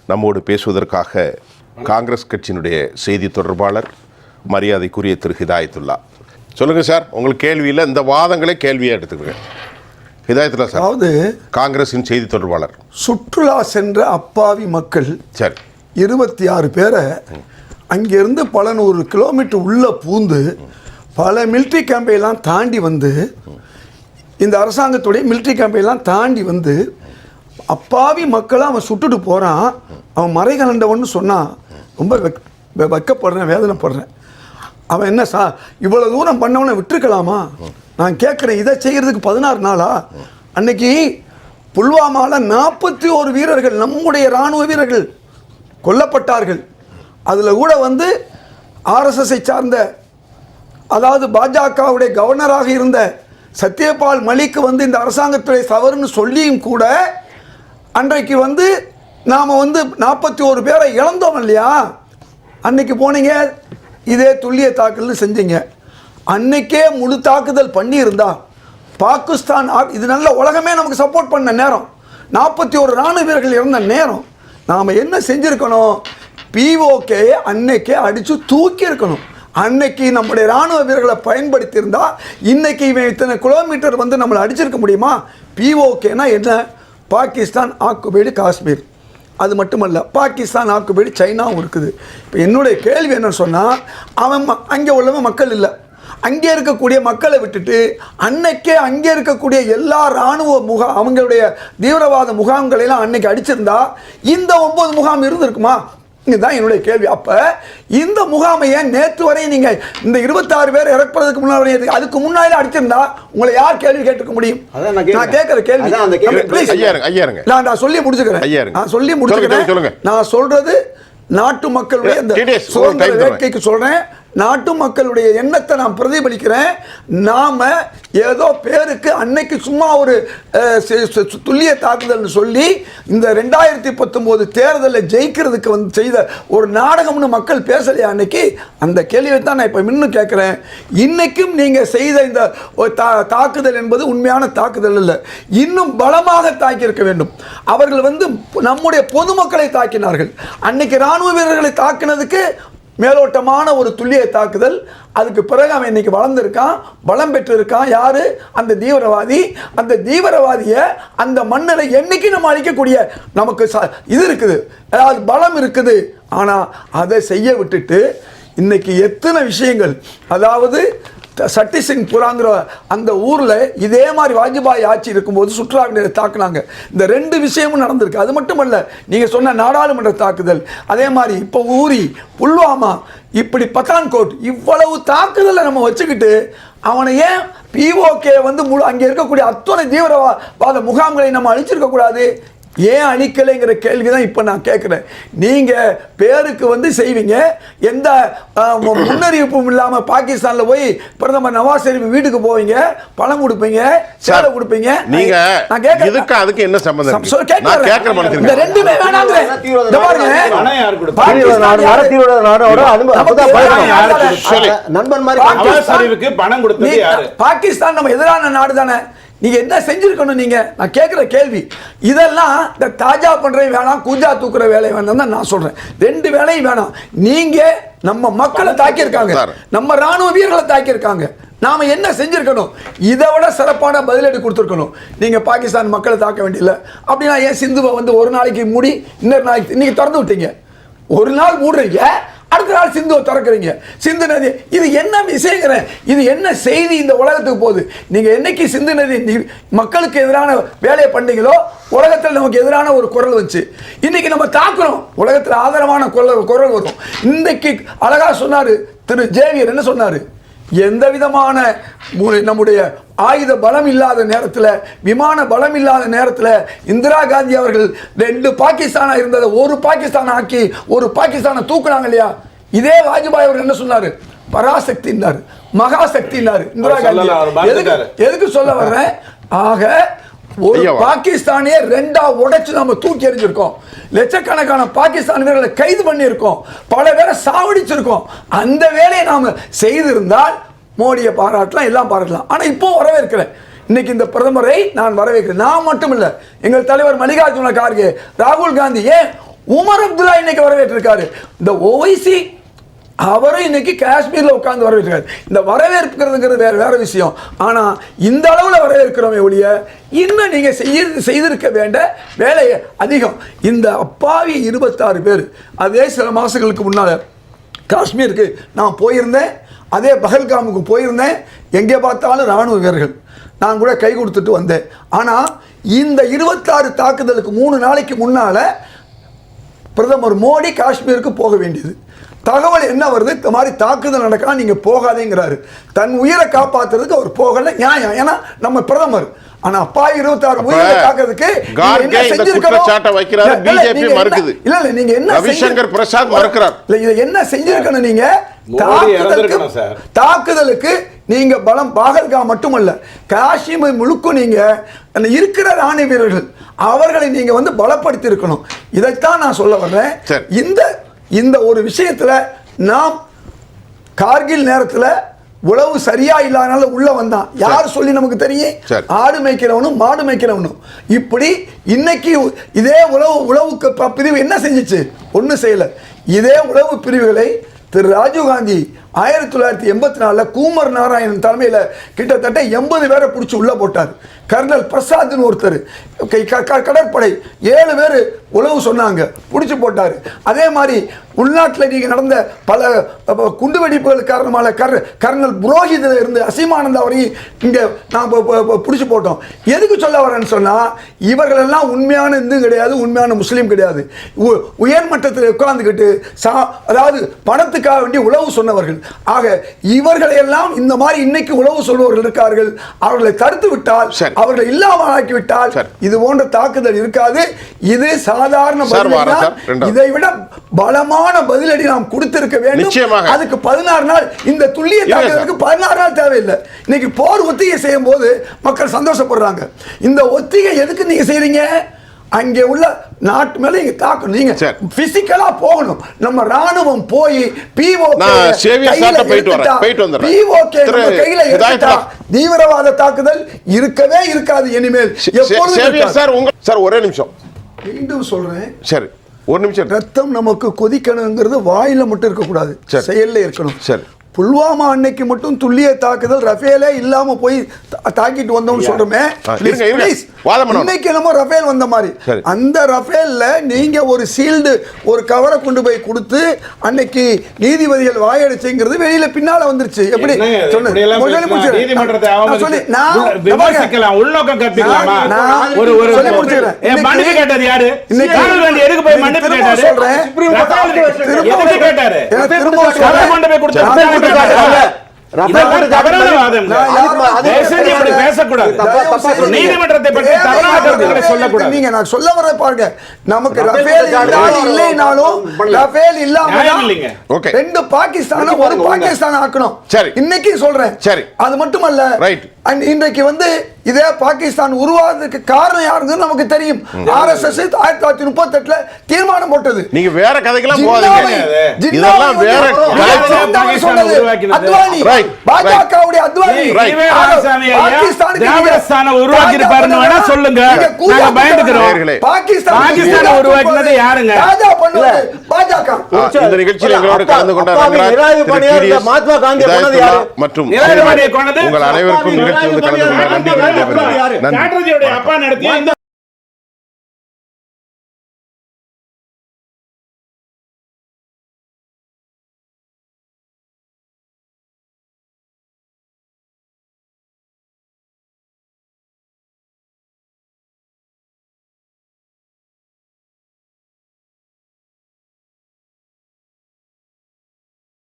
நம்மோடு பேசுவதற்காக காங்கிரஸ் கட்சியினுடைய செய்தி தொடர்பாளர் மரியாதைக்குரிய திரு ஹிதாயத்துல்லா. சொல்லுங்கள் சார், உங்களுக்கு கேள்வியில் இந்த வாதங்களே கேள்வியாக எடுத்துக்கிறேன். ஹிதாயத்துல்லா சார், அதாவது காங்கிரஸின் செய்தி தொடர்பாளர். சுற்றுலா சென்ற அப்பாவி மக்கள் சரி 26 பேரை அங்கேருந்து பல 100 கிலோமீட்டர் உள்ளே பூந்து பல மிலிட்ரி கேம்பையெல்லாம் தாண்டி வந்து இந்த அரசாங்கத்துடைய மிலிட்ரி கேம்பையெல்லாம் தாண்டி வந்து அப்பாவி மக்களை அவன் சுட்டுட்டு போகிறான். அவன் மறை கலண்டவன்னு சொன்னான். ரொம்ப வெக்கப்படுறேன், வேதனைப்படுறேன். அவன் என்ன இவ்வளோ தூரம் பண்ணவனை விட்டுருக்கலாமா? நான் கேட்குறேன், இதை செய்கிறதுக்கு 16 நாளா? அன்னைக்கு புல்வாமாவில் 41 வீரர்கள், நம்முடைய இராணுவ வீரர்கள் கொல்லப்பட்டார்கள். அதில் கூட வந்து ஆர்எஸ்எஸ்ஐ சார்ந்த, அதாவது பாஜகவுடைய கவர்னராக இருந்த சத்யபால் மலிக் வந்து இந்த அரசாங்கத்துடைய தவறுன்னு சொல்லியும் கூட அன்றைக்கு வந்து நாம் வந்து 41 பேரை இழந்தோம் இல்லையா? அன்னைக்கு போனீங்க, இதே துல்லிய தாக்குதல் செஞ்சீங்க. அன்னைக்கே முழு தாக்குதல் பண்ணியிருந்தா பாகிஸ்தான், இது நல்ல உலகமே நமக்கு சப்போர்ட் பண்ண நேரம், 41 இராணுவ வீரர்கள் இறந்த நேரம். நாம் என்ன செஞ்சுருக்கணும்? பிஓகே அன்னைக்கே அடித்து தூக்கி இருக்கணும். அன்னைக்கு நம்முடைய இராணுவ வீரர்களை பயன்படுத்தியிருந்தா இன்னைக்கு இவன் இத்தனை கிலோமீட்டர் வந்து நம்மளை அடிச்சிருக்க முடியுமா? பிஓகேனா என்ன? பாகிஸ்தான் ஆக்குபைடு காஷ்மீர். அது மட்டுமல்ல, பாகிஸ்தான் ஆக்குபைடு சைனாவும் இருக்குது. இப்போ என்னுடைய கேள்வி என்னன்னு சொன்னால், அவன் அங்கே உள்ளவன் மக்கள் இல்லை, அங்கே இருக்கக்கூடிய மக்களை விட்டுட்டு அன்னைக்கே அங்கே இருக்கக்கூடிய எல்லா இராணுவ அவங்களுடைய தீவிரவாத முகாம்களெல்லாம் அன்னைக்கு அடிச்சிருந்தா இந்த 9 முகாம் இருந்திருக்குமா? இதுதான் என்னுடைய கேள்வி. அப்போ இந்த முகாமை ஏன் நேற்று வரை நீங்கள் இந்த 26 பேர் இறப்பதற்கு முன்னாடி, அதுக்கு முன்னாடி அடிச்சிருந்தா உங்களை யார் கேள்வி கேட்டுக்க முடியும்? நான் கேட்குற கேள்வி நான் சொல்லி முடிச்சுக்கிறேன். நான் சொல்றது நாட்டு மக்களுடைய சுதந்திர வேட்கைக்கு சொல்றேன். நாட்டு மக்களுடைய எண்ணத்தை நான் பிரதிபலிக்கிறேன். நாம ஏதோ பேருக்கு அன்னைக்கு சும்மா ஒரு துல்லிய தாக்குதல்னு சொல்லி இந்த 2019 தேர்தலில் ஜெயிக்கிறதுக்கு வந்து செய்த ஒரு நாடகம்னு மக்கள் பேசலையா அன்னைக்கு? அந்த கேள்வியை தான் நான் இப்போ இன்னும் கேட்குறேன். இன்னைக்கும் நீங்கள் செய்த இந்த தாக்குதல் என்பது உண்மையான தாக்குதல் இல்லை, இன்னும் பலமாக தாக்கியிருக்க வேண்டும். அவர்கள் வந்து நம்முடைய பொதுமக்களை தாக்கினார்கள். அன்னைக்கு இராணுவ வீரர்களை தாக்கினதுக்கு மேலோட்டமான ஒரு துல்லிய தாக்குதல். அதுக்கு பிறகு அவன் இன்னைக்கு வளர்ந்துருக்கான், பலம் பெற்றிருக்கான். யாரு? அந்த தீவிரவாதி. அந்த தீவிரவாதியை அந்த மண்ணில் என்னைக்கு நம்ம அழிக்கக்கூடிய நமக்கு இது இருக்குது, அதாவது பலம் இருக்குது. ஆனால் அதை செய்ய விட்டுட்டு இன்னைக்கு எத்தனை விஷயங்கள், அதாவது சட்டி சிங் புராங்கிற அந்த ஊரில் இதே மாதிரி வாஜ்பாய் ஆட்சி இருக்கும்போது சுற்றுலாவினரை தாக்குனாங்க. இந்த 2 விஷயமும் நடந்திருக்கு. அது மட்டுமல்ல, நீங்கள் சொன்ன நாடாளுமன்ற தாக்குதல், அதே மாதிரி இப்போ ஊரி, புல்வாமா, இப்படி பத்தான்கோட், இவ்வளவு தாக்குதலை நம்ம வச்சுக்கிட்டு அவனை ஏன் பிஓகே வந்து அங்கே இருக்கக்கூடிய அத்தனை தீவிரவாத முகாம்களை நம்ம அழிச்சிருக்கக்கூடாது? ஏன் அழிக்கலைங்கிற கேள்வி தான் இப்போ நான் கேட்குறேன். நீங்கள் பேருக்கு வந்து செய்வீங்க, எந்த முன்னறிவிப்பும் இல்லாமல் பாகிஸ்தானில் போய் பிரதமர் நவாஸ் ஷெரீப் வீட்டுக்கு போவீங்க, பணம் கொடுப்பீங்க, சேலை கொடுப்பீங்க. நான் கேட்குறேன், அதுக்கு என்ன சம்பந்தம்? இந்த ரெண்டுமே வேணாங்க. பாகிஸ்தான் நம்ம எதிரான நாடு தானே. நீங்க என்ன செஞ்சிருக்கணும்? நீங்க, நான் கேட்கிற கேள்வி இதெல்லாம் இந்த தாஜா பண்ற வேணாம், கூஜா தூக்குற வேலை வேணாம் தான் நான் சொல்றேன். 2 வேலையும் வேணாம். நீங்க நம்ம மக்களை தாக்கியிருக்காங்க, நம்ம ராணுவ வீரர்களை தாக்கியிருக்காங்க. நாம என்ன செஞ்சிருக்கணும்? இதை விட சிறப்பான பதிலடி கொடுத்துருக்கணும். நீங்க பாகிஸ்தான் மக்களை தாக்க வேண்டியதில்லை. அப்படின்னா ஏன் சிந்துவை வந்து ஒரு நாளைக்கு மூடி இன்னொரு நாளைக்கு இன்னைக்கு திறந்து விட்டீங்க? ஒரு நாள் மூடுறீங்க, அடுத்த நாள் சிந்துவை திறக்கிறீங்க. சிந்து நதி, இது என்ன விஷயங்கிற, இது என்ன செய்தி இந்த உலகத்துக்கு போகுது? நீங்கள் என்னைக்கு சிந்து நதி மக்களுக்கு எதிரான வேலையை பண்ணீங்களோ உலகத்தில் நமக்கு எதிரான ஒரு குரல் வந்துச்சு. இன்னைக்கு நம்ம தாக்குறோம், உலகத்தில் ஆதரவான குரல் வரும். இன்னைக்கு அழகா சொன்னார் திரு ஜேவியர். என்ன சொன்னார்? எந்த விதமான நம்முடைய ஆயுத பலம் இல்லாத நேரத்தில், விமான பலம் இல்லாத நேரத்தில் இந்திரா காந்தி அவர்கள் 2 பாகிஸ்தானா இருந்ததை ஒரு பாகிஸ்தான் ஆக்கி ஒரு பாகிஸ்தானை தூக்குனாங்க இல்லையா? இதே வாஜ்பாய் அவர்கள் என்ன சொன்னார்? பராசக்தினார், மகாசக்தினார் இந்திரா காந்தி. எதுக்கு சொல்ல வர்றேன்? ஆக ஒரு பாகிஸ்தானே 2ஆ உடைச்சு நம்ம தூக்கி எறிஞ்சிருக்கோம். லட்சக்கணக்கான பாகிஸ்தான் வீரர்களை கைது பண்ணியிருக்கோம், பல பேரை சாவடிச்சிருக்கோம். அந்த வேலையை நாம செய்திருந்தால் மோடியை பாராட்டலாம், எல்லாம் பாராட்டலாம். ஆனால் இப்போ வரவேற்கிறேன். இன்னைக்கு இந்த பிரதமரை நான் வரவேற்கிறேன். நான் மட்டும் இல்லை, எங்கள் தலைவர் மல்லிகார்ஜுன கார்கே, ராகுல் காந்தி, ஏன் உமர் அப்துல்லா இன்னைக்கு வரவேற்றிருக்காரு. இந்த ஓவைசி அவரும் இன்னைக்கு காஷ்மீர்ல உட்கார்ந்து வரவேற்கிறார். இந்த வரவேற்கிறதுங்கிறது வேற விஷயம். ஆனா இந்த அளவுல வரவேற்கிறோமே ஒழிய இன்னும் நீங்க செய்திருக்க வேண்டிய வேலை அதிகம். இந்த அப்பாவி 26 பேர் அதே சில மாசங்களுக்கு முன்னால காஷ்மீருக்கு நான் போயிருந்தேன், அதே பஹல்காமுக்கு போயிருந்தேன். எங்கே பார்த்தாலும் ராணுவ வீரர்கள், நான் கூட கை கொடுத்துட்டு வந்தேன். ஆனால் இந்த 26 தாக்குதலுக்கு 3 நாளைக்கு முன்னால பிரதமர் மோடி காஷ்மீருக்கு போக வேண்டியது. தகவல் என்ன வருது, இந்த மாதிரி தாக்குதல் நடக்கலாம், நீங்க போகாதேங்கிறாரு. தன் உயிரை காப்பாத்துறதுக்கு அவர் போகல, நியாயம். ஏன்னா நம்ம பிரதமர். ஆனா அப்பா 26 உயிரை காக்கிறதுக்கு நீங்க என்ன ரவிசங்கர் பிரசாத் மறுக்கிறார். இதை என்ன செஞ்சிருக்கணும்? நீங்க தாக்குதலுக்கு நீங்க பலம் பாகல்காம் மட்டுமல்ல, காஷ்மீர் முழுக்க நீங்க இருக்கிற ராணுவ வீரர்கள் அவர்களை நீங்க வந்து பலப்படுத்தி இருக்கணும். இதைத்தான் நான் சொல்ல வர்றேன். இந்த ஒரு விஷயத்துல நாம் கார்கில் நேரத்துல உழவு சரியா இல்லாதனால உள்ள வந்தான். யார் சொல்லி நமக்கு தெரியும்? ஆடு மேய்க்கிறவனும் மாடு மேய்க்கிறவனும். இப்படி இன்னைக்கு இதே உழவுக்கு பிரிவு என்ன செஞ்சிச்சு? ஒன்றும் செய்யல. இதே உளவு பிரிவுகளை திரு ராஜீவ்காந்தி 1984 கூமர் நாராயணன் தலைமையில் கிட்டத்தட்ட 80 பேரை பிடிச்சி உள்ள போட்டார். கர்னல் பிரசாத்னு ஒருத்தர், கடற்படை 7 பேர் உளவு சொன்னாங்க, பிடிச்சி போட்டார். அதே மாதிரி உள்நாட்டில் நீங்கள் நடந்த பல குண்டுவெடிப்புகள் காரணமாக கர்னல் புரோஹிதில் இருந்து அசீமானந்தா வரையும் இங்கே நான் பிடிச்சி போட்டோம். எதுக்கு சொல்ல வரேன்னு சொன்னால், இவர்களெல்லாம் உண்மையான இந்து கிடையாது, உண்மையான முஸ்லீம் கிடையாது. உயர்மட்டத்தில் உட்கார்ந்துக்கிட்டு அதாவது பணத்துக்காக வேண்டி உளவு சொன்னவர்கள். ஆக இவர்களை எல்லாம் இந்த மாதிரி இன்னைக்கு உளவு சொல்பவர்கள் இருக்கார்கள். அவர்களை தடுத்து விட்டால், அவர்களை இல்லாமல் ஆக்கிவிட்டால் இது போன்ற தாக்குதல் இருக்காது. இது சாதாரண பதிலடி. இதை விட பலமான பதிலடி நாம் கொடுத்திருக்க வேண்டும். அதுக்கு 16 நாள், இந்த துல்லிய தாக்குதலுக்கு 16 நாள் தேவையில்லை. இன்னைக்கு போர் ஒத்திகை செய்யும் போது மக்கள் சந்தோஷப்படுறாங்க. இந்த ஒத்திகை எதுக்கு நீங்க செய்றீங்க? அங்கே உள்ள நாட்டு மேல நீங்க தாக்கணும். நீங்க பிசிக்கலா போகணும். நம்ம ராணுவம் போய் தீவிரவாத தாக்குதல் இருக்கவே இருக்காது இனிமேல். சார் ஒரே நிமிஷம் மீண்டும் சொல்றேன். சரி, ஒரு நிமிஷம். ரத்தம் நமக்கு கொதிக்கணுங்கிறது வாயில மட்டும் இருக்கக்கூடாது, செயல்ல இருக்கணும். சரி, புல்வாமா அன்னைக்கு மட்டும் துல்லிய தாக்குதல் ரஃபேலே இல்லாம போய் தாக்கிட்டு வந்தோம்னு சொல்றோமே. இன்னைக்கு நம்ம ரஃபேல் வந்த மாதிரி, அந்த ரஃபேல்ல நீங்க ஒரு சீல்டு ஒரு கவரை கொண்டு போய் கொடுத்து அன்னைக்கு நீதிபதிகள் வாயடிச்சுங்கிறது வெளியில பின்னால வந்துருச்சு. எப்படி நமக்கு ரஃபேல் இல்லைனாலும் ரஃபேல் இல்லாம ரெண்டு பாகிஸ்தான ஒரு பாகிஸ்தான் ஆக்கணும். இன்னைக்கு சொல்றேன். அது மட்டுமல்ல, இன்றைக்கு வந்து இதே பாகிஸ்தான் உருவாகிறதுக்கு காரணம் யாருன்னு நமக்கு தெரியும். RSS 1938 தீர்மானம் போட்டது. நீங்க வேற கதைக்கெல்லாம் போகாதீங்க. இதெல்லாம் வேற அத்வானி, பாஜகவுடைய அத்வானி பாகிஸ்தானை உருவாக்கி இருப்பாருன்னு வேணா சொல்லுங்க, நாங்க பயந்துக்கிறோம். பாகிஸ்தானை உருவாக்கினது யாருங்க? பாஜக. இந்த நிகழ்ச்சியில் எங்களோடு கலந்து கொண்ட மகாத்மா காந்தி மற்றும் உங்கள் அனைவருக்கும் நிகழ்ச்சி வந்து கலந்து கொண்ட நன்றி. அப்பா நடத்திய